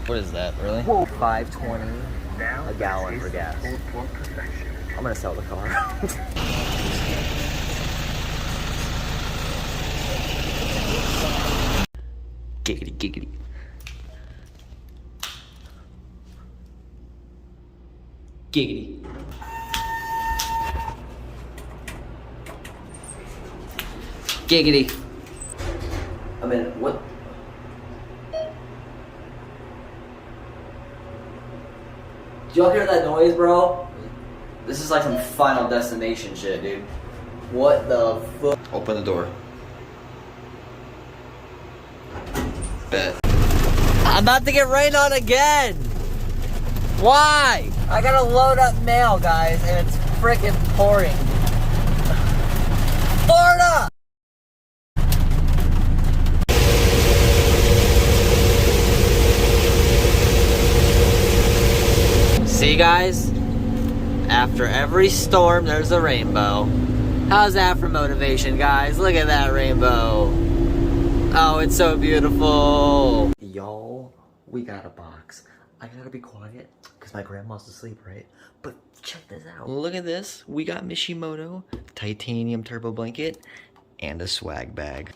What is that, really? $5.20 a gallon for gas. I'm gonna sell the car. Giggity, giggity. Giggity. Giggity. I mean, what? Did y'all hear that noise, bro? This is like some Final Destination shit, dude. What the fuck? Open the door. Bet. I'm about to get rained on again! Why? I gotta load up mail, guys, and it's frickin' pouring. Florida! See, guys? After every storm, there's a rainbow. How's that for motivation, guys? Look at that rainbow. Oh, it's so beautiful. Y'all, we got a box. I gotta be quiet because my grandma's asleep, right? But check this out. Look at this. We got Mishimoto, titanium turbo blanket, and a swag bag.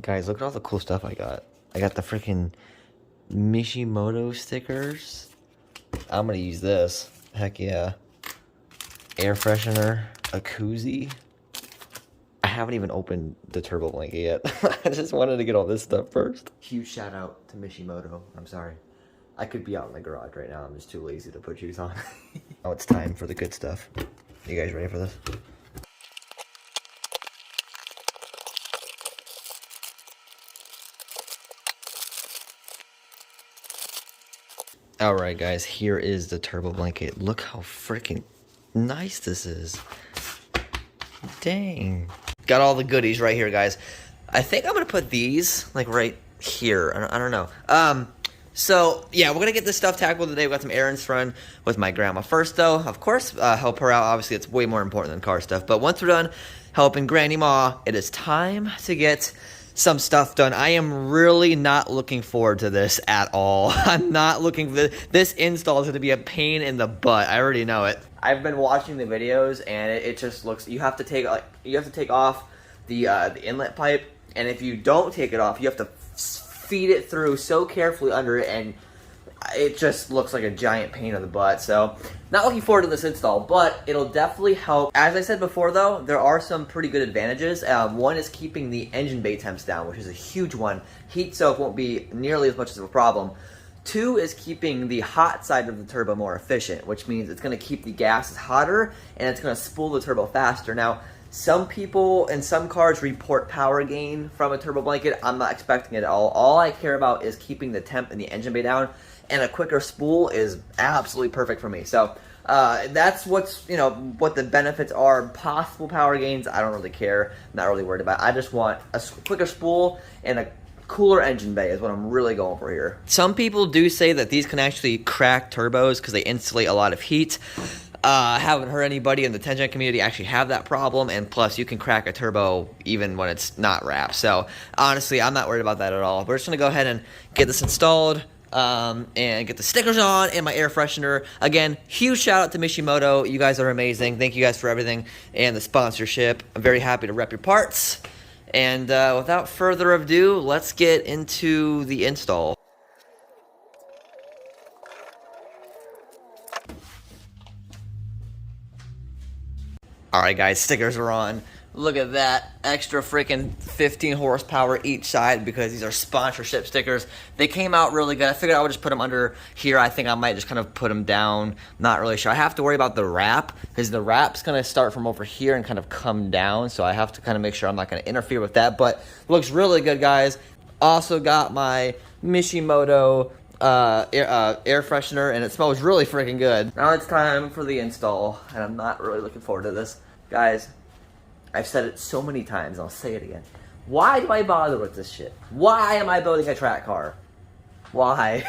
Guys, look at all the cool stuff I got. I got the freaking Mishimoto stickers. I'm gonna use this. Heck yeah. Air freshener, a koozie. I haven't even opened the turbo blanket yet. I just wanted to get all this stuff first. Huge shout out to Mishimoto. I'm sorry. I could be out in the garage right now. I'm just too lazy to put shoes on. Now it's time for the good stuff. You guys ready for this? Alright guys, here is the turbo blanket. Look how freaking nice this is. Dang. Got all the goodies right here, guys. I think I'm gonna put these like right here. I don't know. So yeah, we're gonna get this stuff tackled today. We got some errands to run with my grandma. First though, of course, help her out. Obviously, it's way more important than car stuff. But once we're done helping Granny Ma, it is time to get some stuff done. I am really not looking forward to this at all. I'm not looking for this install is going to be a pain in the butt. I already know it. I've been watching the videos and it just looks, you have to take off the inlet pipe, and if you don't take it off, you have to feed it through so carefully under it, and it just looks like a giant pain in the butt. So not looking forward to this install, but it'll definitely help. As I said before though, there are some pretty good advantages. One is keeping the engine bay temps down, which is a huge one. Heat soak won't be nearly as much of a problem. Two is keeping the hot side of the turbo more efficient, which means it's going to keep the gases hotter and it's going to spool the turbo faster. Now, some people in some cars report power gain from a turbo blanket. I'm not expecting it at all. All I care about is keeping the temp in the engine bay down, and a quicker spool is absolutely perfect for me. So that's what the benefits are. Possible power gains, I don't really care. I'm not really worried about it. I just want a quicker spool and a cooler engine bay is what I'm really going for here. Some people do say that these can actually crack turbos because they insulate a lot of heat. Haven't heard anybody in the 10-gen community actually have that problem, and plus you can crack a turbo even when it's not wrapped. So honestly, I'm not worried about that at all. We're just gonna go ahead and get this installed and get the stickers on and my air freshener. Again, huge shout out to Mishimoto. You guys are amazing. Thank you guys for everything and the sponsorship. I'm very happy to rep your parts. And without further ado, let's get into the install. Alright guys, stickers are on. Look at that. Extra freaking 15 horsepower each side because these are sponsorship stickers. They came out really good. I figured I would just put them under here. I think I might just kind of put them down. Not really sure. I have to worry about the wrap because the wrap's going to start from over here and kind of come down. So I have to kind of make sure I'm not going to interfere with that. But looks really good, guys. Also got my Mishimoto air freshener, and it smells really freaking good. Now it's time for the install, and I'm not really looking forward to this. Guys, I've said it so many times, I'll say it again. Why do I bother with this shit? Why am I building a track car? Why?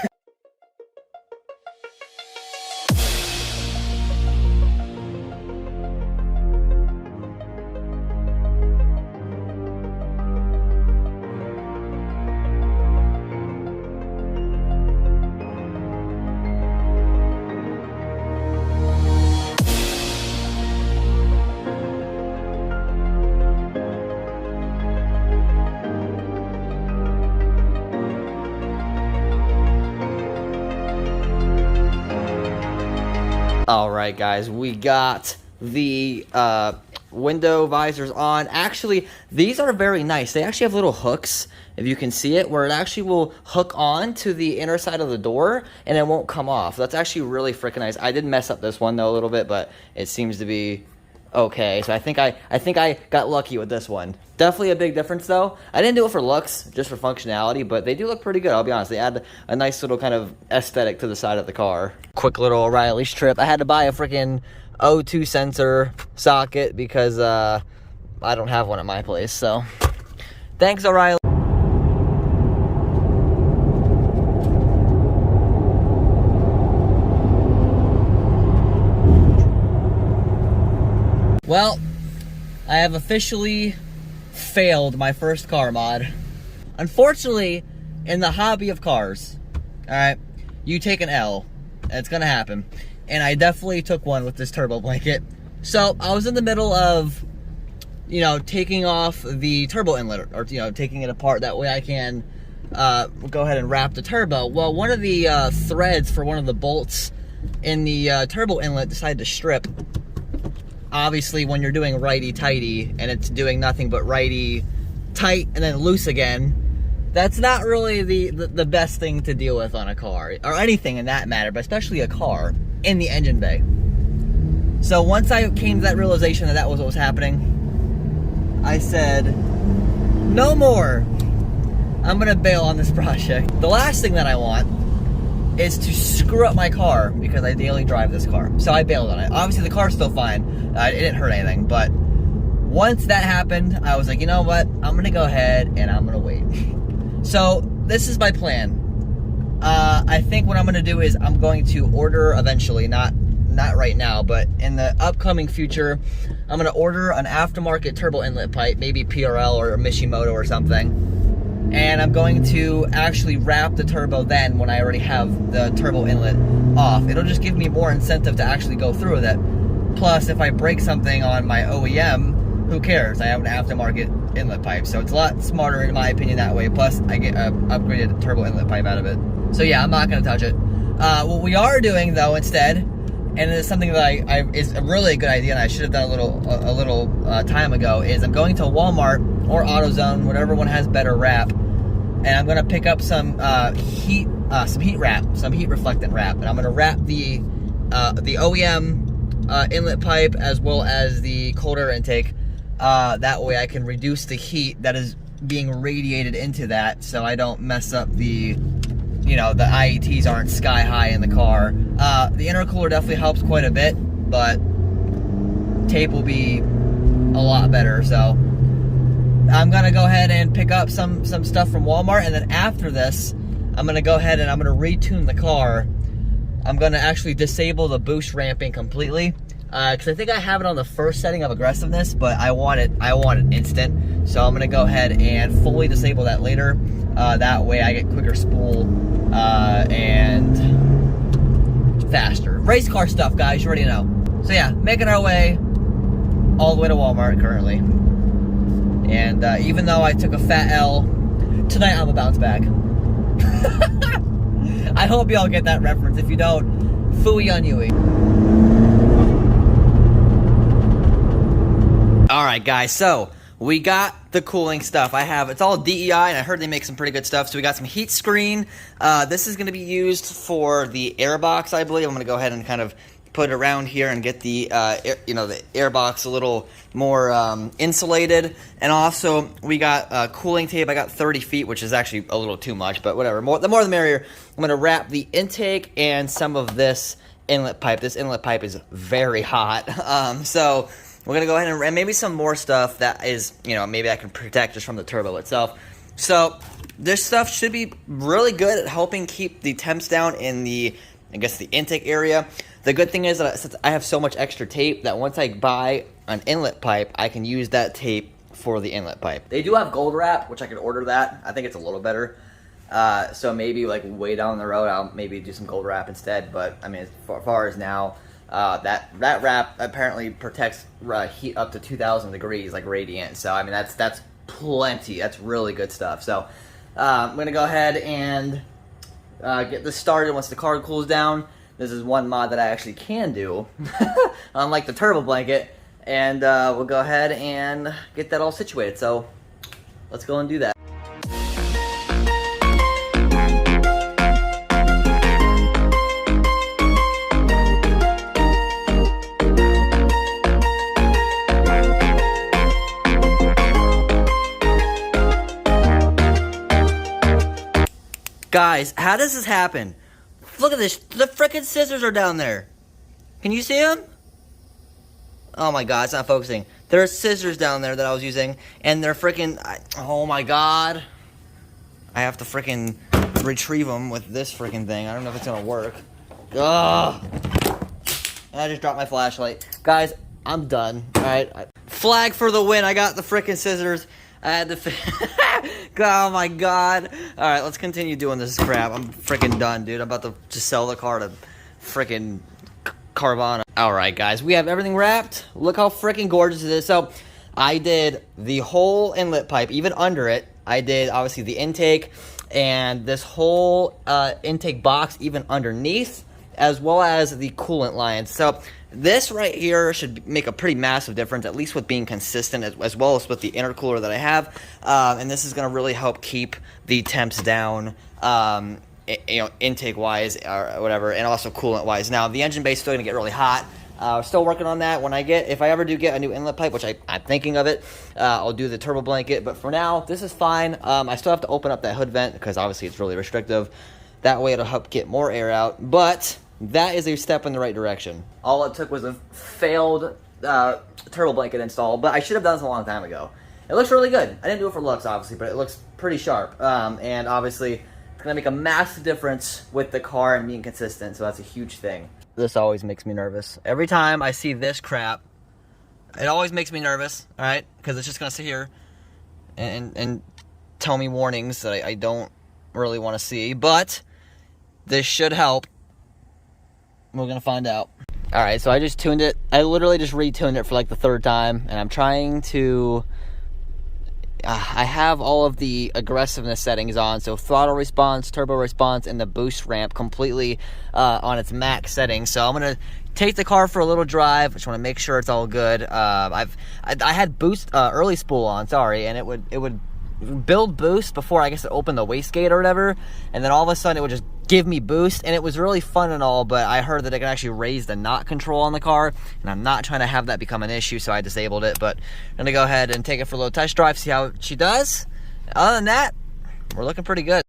Alright guys, we got the window visors on. Actually, these are very nice. They actually have little hooks, if you can see it, where it actually will hook on to the inner side of the door and it won't come off. That's actually really freaking nice. I did mess up this one though a little bit, but it seems to be okay. So I think I got lucky with this one. Definitely a big difference though. I didn't do it for looks, just for functionality, but they do look pretty good, I'll be honest. They add a nice little kind of aesthetic to the side of the car. Quick little O'Reilly's trip. I had to buy a freaking O2 sensor socket because I don't have one at my place, so thanks, O'Reilly. Well, I have officially failed my first car mod. Unfortunately, in the hobby of cars, alright, you take an L. It's gonna happen. And I definitely took one with this turbo blanket. So, I was in the middle of, you know, taking off the turbo inlet, or, you know, taking it apart. That way I can go ahead and wrap the turbo. Well, one of the threads for one of the bolts in the turbo inlet decided to strip. Obviously, when you're doing righty-tighty and it's doing nothing but righty-tight and then loose again, that's not really the best thing to deal with on a car, or anything in that matter, but especially a car in the engine bay. So once I came to that realization that that was what was happening, I said, no more. I'm gonna bail on this project. The last thing that I want is to screw up my car because I daily drive this car. So I bailed on it. Obviously the car's still fine. It didn't hurt anything, but once that happened, I was like, you know what? I'm gonna go ahead and I'm gonna wait. So this is my plan. I think what I'm gonna do is I'm going to order eventually, not right now, but in the upcoming future, I'm gonna order an aftermarket turbo inlet pipe, maybe PRL or Mishimoto or something. And I'm going to actually wrap the turbo then when I already have the turbo inlet off. It'll just give me more incentive to actually go through with it. Plus, if I break something on my OEM, who cares? I have an aftermarket inlet pipe. So it's a lot smarter in my opinion that way. Plus, I get an upgraded turbo inlet pipe out of it. So yeah, I'm not going to touch it. What we are doing though instead, and it's something that is a really good idea and I should have done a little time ago, is I'm going to Walmart or AutoZone, whatever one has better wrap, and I'm gonna pick up some heat reflectant wrap, and I'm gonna wrap the OEM inlet pipe as well as the cold air intake. That way I can reduce the heat that is being radiated into that, so I don't mess up the, you know, the IETs aren't sky high in the car. The intercooler definitely helps quite a bit, but tape will be a lot better, so I'm gonna go ahead and pick up some stuff from Walmart, and then after this, I'm gonna go ahead and I'm gonna retune the car. I'm gonna actually disable the boost ramping completely, because I think I have it on the first setting of aggressiveness, but I want it instant. So I'm gonna go ahead and fully disable that later. That way I get quicker spool and faster. Race car stuff, guys, you already know. So yeah, making our way all the way to Walmart currently. And even though I took a fat L, tonight I'm a bounce back. I hope y'all get that reference. If you don't, phooey on Yui. Alright guys, so we got the cooling stuff. It's all DEI, and I heard they make some pretty good stuff. So we got some heat screen. This is going to be used for the air box, I believe. I'm going to go ahead and kind of put it around here and get the the air box a little more insulated. And also we got cooling tape. I got 30 feet, which is actually a little too much, but whatever. The more the merrier. I'm going to wrap the intake and some of this inlet pipe. This inlet pipe is very hot. So we're going to go ahead and maybe some more stuff that is, maybe I can protect just from the turbo itself. So this stuff should be really good at helping keep the temps down in the intake area. The good thing is that since I have so much extra tape, that once I buy an inlet pipe, I can use that tape for the inlet pipe. They do have gold wrap, which I could order that. I think it's a little better. So maybe like way down the road, I'll maybe do some gold wrap instead. But I mean, as far as now, that wrap apparently protects heat up to 2,000 degrees, like radiant. So I mean, that's plenty. That's really good stuff. So I'm gonna go ahead and get this started once the car cools down. This is one mod that I actually can do, unlike the turbo blanket, and we'll go ahead and get that all situated. So let's go and do that. Guys, how does this happen? Look at this. The frickin' scissors are down there. Can you see them? Oh my god, it's not focusing. There are scissors down there that I was using, and they're frickin'... oh my god. I have to frickin' retrieve them with this frickin' thing. I don't know if it's gonna work. Ugh. And I just dropped my flashlight. Guys, I'm done. Alright. Flag for the win. I got the frickin' scissors. I had to... oh my god. Alright, let's continue doing this crap. I'm freaking done, dude. I'm about to just sell the car to freaking Carvana. Alright, guys. We have everything wrapped. Look how freaking gorgeous it is. So, I did the whole inlet pipe, even under it. I did, obviously, the intake and this whole intake box, even underneath, as well as the coolant lines. So, this right here should make a pretty massive difference, at least with being consistent, as well as with the intercooler that I have. And this is going to really help keep the temps down, intake-wise or whatever, and also coolant-wise. Now, the engine bay is still going to get really hot. Still working on that. If I ever do get a new inlet pipe, which I'm thinking of it, I'll do the turbo blanket. But for now, this is fine. I still have to open up that hood vent because obviously it's really restrictive. That way it'll help get more air out. But that is a step in the right direction. All it took was a failed turbo blanket install, but I should have done this a long time ago. It looks really good. I didn't do it for looks, obviously, but it looks pretty sharp. And obviously, it's going to make a massive difference with the car and being consistent, so that's a huge thing. This always makes me nervous. Every time I see this crap, it always makes me nervous, all right? Because it's just going to sit here and tell me warnings that I don't really want to see. But this should help. We're going to find out. Alright, so I just tuned it. I literally just retuned it for like the third time. And I'm trying to... I have all of the aggressiveness settings on. So throttle response, turbo response, and the boost ramp completely on its max settings. So I'm going to take the car for a little drive. Just want to make sure it's all good. I had boost early spool on, sorry. And it would build boost before I guess it opened the wastegate or whatever. And then all of a sudden it would just give me boost, and it was really fun and all, but I heard that I can actually raise the knot control on the car, and I'm not trying to have that become an issue, so I disabled it. But I'm gonna go ahead and take it for a little test drive, see how she does. Other than that, we're looking pretty good.